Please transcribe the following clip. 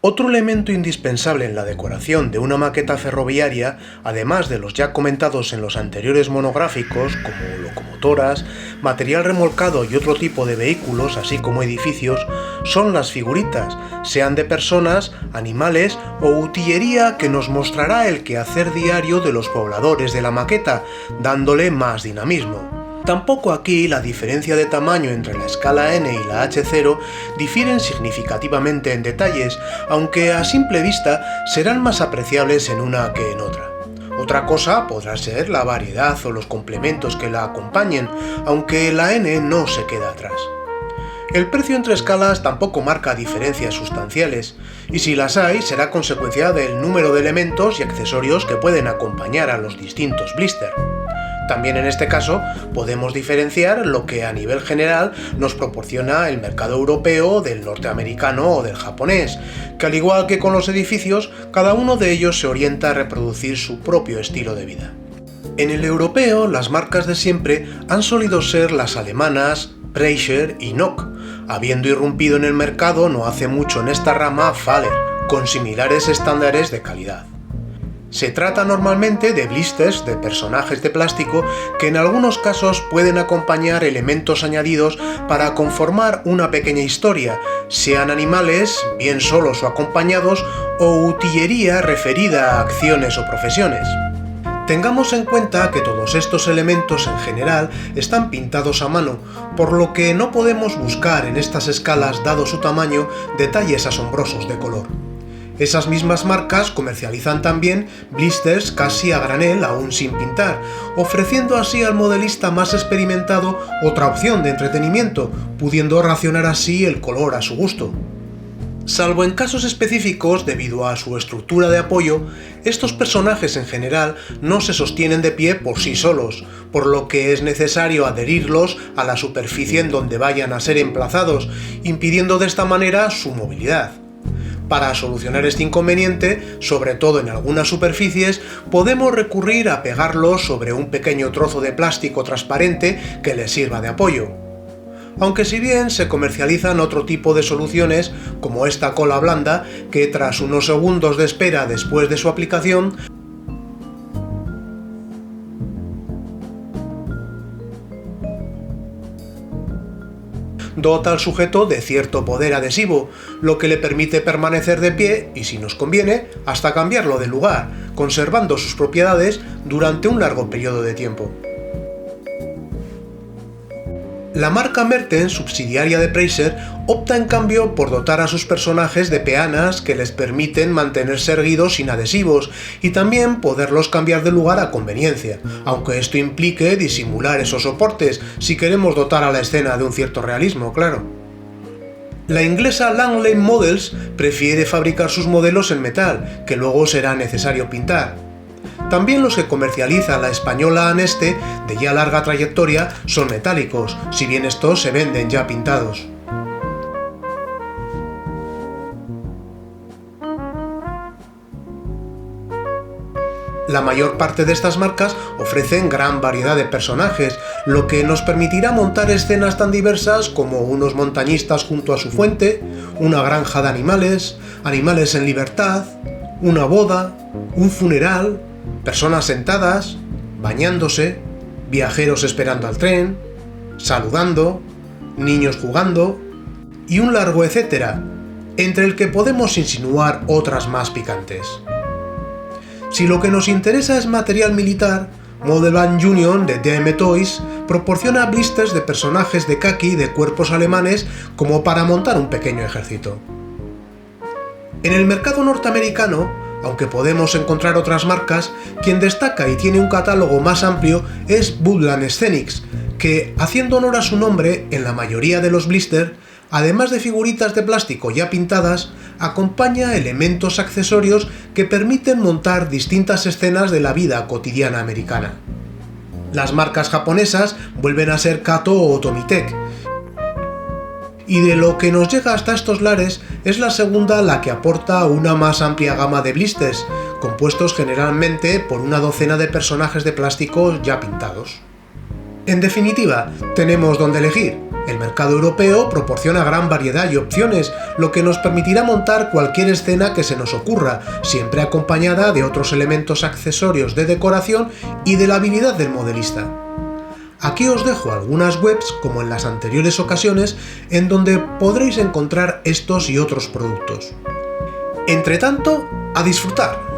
Otro elemento indispensable en la decoración de una maqueta ferroviaria, además de los ya comentados en los anteriores monográficos, como locomotoras, material remolcado y otro tipo de vehículos, así como edificios, son las figuritas, sean de personas, animales o utilería que nos mostrará el quehacer diario de los pobladores de la maqueta, dándole más dinamismo. Tampoco aquí la diferencia de tamaño entre la escala N y la H0 difieren significativamente en detalles, aunque a simple vista serán más apreciables en una que en otra. Otra cosa podrá ser la variedad o los complementos que la acompañen, aunque la N no se queda atrás. El precio entre escalas tampoco marca diferencias sustanciales, y si las hay será consecuencia del número de elementos y accesorios que pueden acompañar a los distintos blister. También en este caso podemos diferenciar lo que a nivel general nos proporciona el mercado europeo del norteamericano o del japonés, que al igual que con los edificios, cada uno de ellos se orienta a reproducir su propio estilo de vida. En el europeo, las marcas de siempre han solido ser las alemanas Preischer y Nock, habiendo irrumpido en el mercado no hace mucho en esta rama Faller, con similares estándares de calidad. Se trata normalmente de blisters de personajes de plástico que en algunos casos pueden acompañar elementos añadidos para conformar una pequeña historia, sean animales, bien solos o acompañados, o utilería referida a acciones o profesiones. Tengamos en cuenta que todos estos elementos en general están pintados a mano, por lo que no podemos buscar en estas escalas, dado su tamaño, detalles asombrosos de color. Esas mismas marcas comercializan también blisters casi a granel aún sin pintar, ofreciendo así al modelista más experimentado otra opción de entretenimiento, pudiendo racionar así el color a su gusto. Salvo en casos específicos, debido a su estructura de apoyo, estos personajes en general no se sostienen de pie por sí solos, por lo que es necesario adherirlos a la superficie en donde vayan a ser emplazados, impidiendo de esta manera su movilidad. Para solucionar este inconveniente, sobre todo en algunas superficies, podemos recurrir a pegarlos sobre un pequeño trozo de plástico transparente que les sirva de apoyo. Aunque si bien se comercializan otro tipo de soluciones, como esta cola blanda, que tras unos segundos de espera después de su aplicación, dota al sujeto de cierto poder adhesivo, lo que le permite permanecer de pie y, si nos conviene, hasta cambiarlo de lugar, conservando sus propiedades durante un largo periodo de tiempo. La marca Merten, subsidiaria de Preischer, opta en cambio por dotar a sus personajes de peanas que les permiten mantenerse erguidos sin adhesivos y también poderlos cambiar de lugar a conveniencia, aunque esto implique disimular esos soportes si queremos dotar a la escena de un cierto realismo, claro. La inglesa Langley Models prefiere fabricar sus modelos en metal, que luego será necesario pintar. También los que comercializa la española Aneste, de ya larga trayectoria, son metálicos, si bien estos se venden ya pintados. La mayor parte de estas marcas ofrecen gran variedad de personajes, lo que nos permitirá montar escenas tan diversas como unos montañistas junto a su fuente, una granja de animales, animales en libertad, una boda, un funeral, personas sentadas, bañándose, viajeros esperando al tren, saludando, niños jugando y un largo etcétera, entre el que podemos insinuar otras más picantes. Si lo que nos interesa es material militar, Model and Union de DM Toys proporciona blisters de personajes de khaki de cuerpos alemanes como para montar un pequeño ejército. En el mercado norteamericano, aunque podemos encontrar otras marcas, quien destaca y tiene un catálogo más amplio es Woodland Scenics, que, haciendo honor a su nombre, en la mayoría de los blisters, además de figuritas de plástico ya pintadas, acompaña elementos accesorios que permiten montar distintas escenas de la vida cotidiana americana. Las marcas japonesas vuelven a ser Kato o Tomitech, y de lo que nos llega hasta estos lares es la segunda la que aporta una más amplia gama de blisters, compuestos generalmente por una docena de personajes de plástico ya pintados. En definitiva, tenemos donde elegir, El mercado europeo proporciona gran variedad y opciones, lo que nos permitirá montar cualquier escena que se nos ocurra, siempre acompañada de otros elementos accesorios de decoración y de la habilidad del modelista. Aquí os dejo algunas webs, como en las anteriores ocasiones, en donde podréis encontrar estos y otros productos. Entretanto, a disfrutar.